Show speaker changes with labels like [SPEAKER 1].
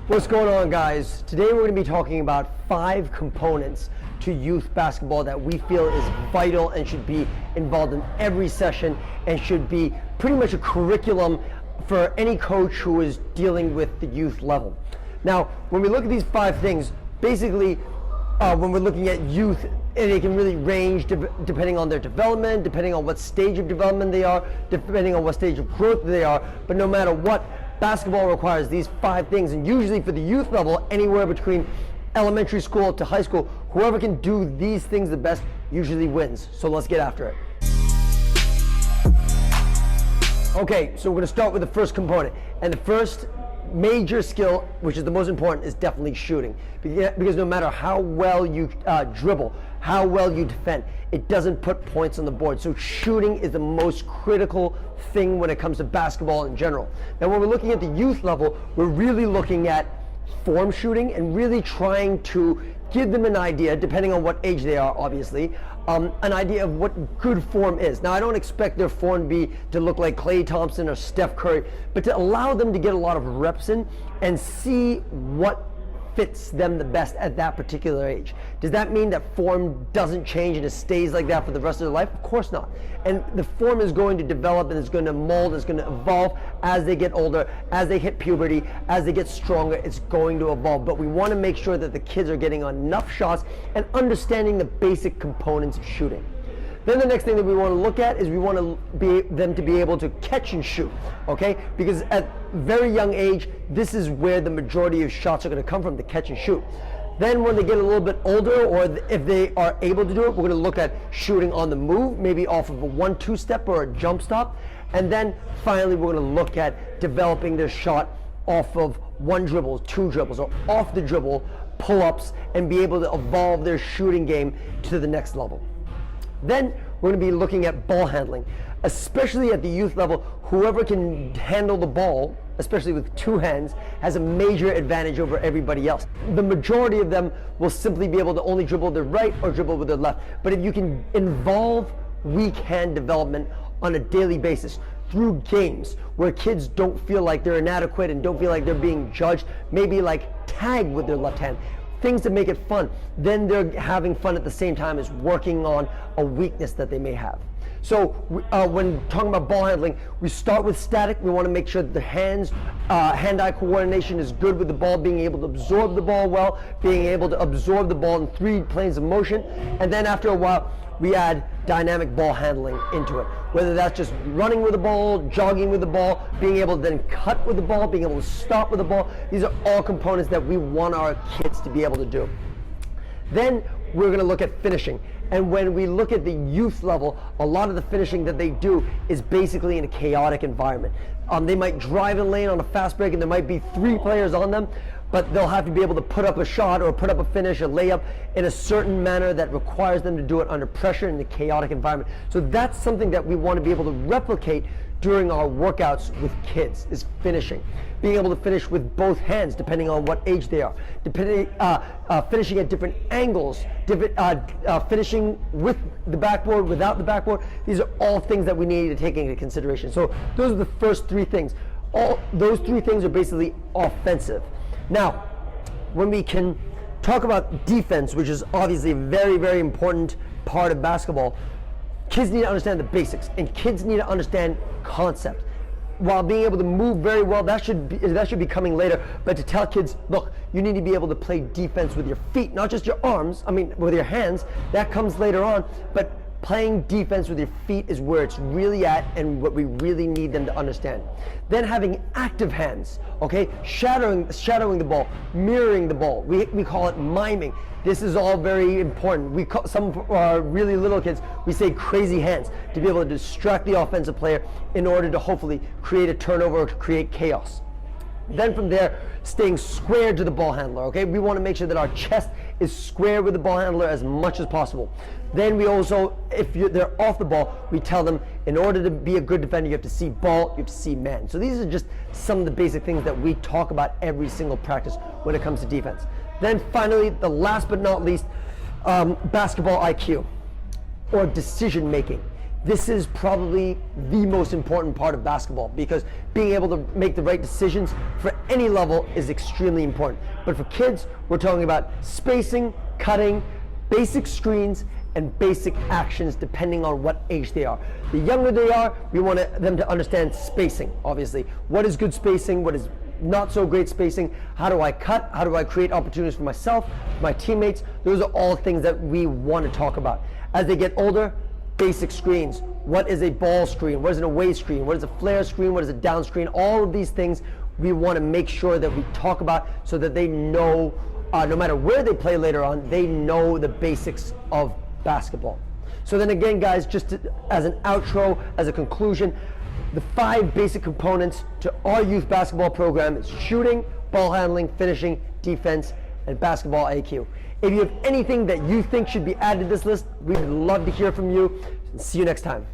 [SPEAKER 1] What's going on, guys? Today we're going to be talking about 5 components to youth basketball that we feel is vital and should be involved in every session and should be pretty much a curriculum for any coach who is dealing with the youth level. Now, when we look at these 5 things, basically when we're looking at youth, and it can really range depending on their development, depending on what stage of development they are, depending on what stage of growth they are, but no matter what, basketball requires these 5 things, and usually for the youth level, anywhere between elementary school to high school, whoever can do these things the best usually wins. So let's get after it. Okay, so we're going to start with the first component, and the first major skill, which is the most important, is definitely shooting, because no matter how well you dribble, how well you defend, it doesn't put points on the board. So shooting is the most critical thing when it comes to basketball in general. Now when we're looking at the youth level, we're really looking at form shooting and really trying to give them an idea, depending on what age they are, obviously, an idea of what good form is. Now, I don't expect their form to look like Klay Thompson or Steph Curry, but to allow them to get a lot of reps in and see what fits them the best at that particular age. Does that mean that form doesn't change and it stays like that for the rest of their life? Of course not. And the form is going to develop and it's going to mold, it's going to evolve as they get older, as they hit puberty, as they get stronger, it's going to evolve. But we want to make sure that the kids are getting enough shots and understanding the basic components of shooting. Then the next thing that we want to look at is we want them to be able to catch and shoot, okay? Because at very young age, this is where the majority of shots are going to come from, the catch and shoot. Then when they get a little bit older, or if they are able to do it, we're going to look at shooting on the move, maybe off of a 1-2 step or a jump stop. And then finally, we're going to look at developing their shot off of 1 dribble, 2 dribbles, or off the dribble, pull-ups, and be able to evolve their shooting game to the next level. Then we're going to be looking at ball handling, especially at the youth level. Whoever can handle the ball, especially with 2 hands, has a major advantage over everybody else. The majority of them will simply be able to only dribble their right or dribble with their left. But if you can involve weak hand development on a daily basis through games where kids don't feel like they're inadequate and don't feel like they're being judged, maybe like tag with their left hand, things to make it fun, then they're having fun at the same time as working on a weakness that they may have. So when talking about ball handling, we start with static. We want to make sure that the hand-eye coordination is good with the ball, being able to absorb the ball well, being able to absorb the ball in 3 planes of motion, and then after a while, we add dynamic ball handling into it. Whether that's just running with the ball, jogging with the ball, being able to then cut with the ball, being able to stop with the ball. These are all components that we want our kids to be able to do. Then we're going to look at finishing. And when we look at the youth level, a lot of the finishing that they do is basically in a chaotic environment. They might drive in lane on a fast break and there might be 3 players on them, but they'll have to be able to put up a shot or put up a finish, a layup in a certain manner that requires them to do it under pressure in a chaotic environment. So that's something that we want to be able to replicate during our workouts with kids, is finishing. Being able to finish with both hands depending on what age they are, finishing at different angles, finishing with the backboard, without the backboard. These are all things that we need to take into consideration. So those are the first 3 things. All those 3 things are basically offensive. Now, when we can talk about defense, which is obviously a very, very important part of basketball, kids need to understand the basics, and kids need to understand concept. While being able to move very well, that should be coming later, but to tell kids, look, you need to be able to play defense with your feet, not just your arms, with your hands, that comes later on, but playing defense with your feet is where it's really at and what we really need them to understand. Then having active hands, okay? Shadowing the ball, mirroring the ball. We call it miming. This is all very important. Some of our really little kids, we say crazy hands, to be able to distract the offensive player in order to hopefully create a turnover or to create chaos. Then from there, staying square to the ball handler, okay? We want to make sure that our chest is square with the ball handler as much as possible. Then we also, if they're off the ball, we tell them in order to be a good defender, you have to see ball, you have to see man. So these are just some of the basic things that we talk about every single practice when it comes to defense. Then finally, the last but not least, basketball IQ or decision making. This is probably the most important part of basketball, because being able to make the right decisions for any level is extremely important. But for kids, we're talking about spacing, cutting, basic screens, and basic actions depending on what age they are. The younger they are, we want them to understand spacing, obviously. What is good spacing? What is not so great spacing? How do I cut? How do I create opportunities for myself, for my teammates? Those are all things that we want to talk about. As they get older, basic screens. What is a ball screen? What is an away screen? What is a flare screen? What is a down screen? All of these things we want to make sure that we talk about so that they know, no matter where they play later on, they know the basics of basketball. So then again, guys, as an outro, as a conclusion, the 5 basic components to our youth basketball program is shooting, ball handling, finishing, defense, and basketball IQ. If you have anything that you think should be added to this list, we'd love to hear from you. See you next time.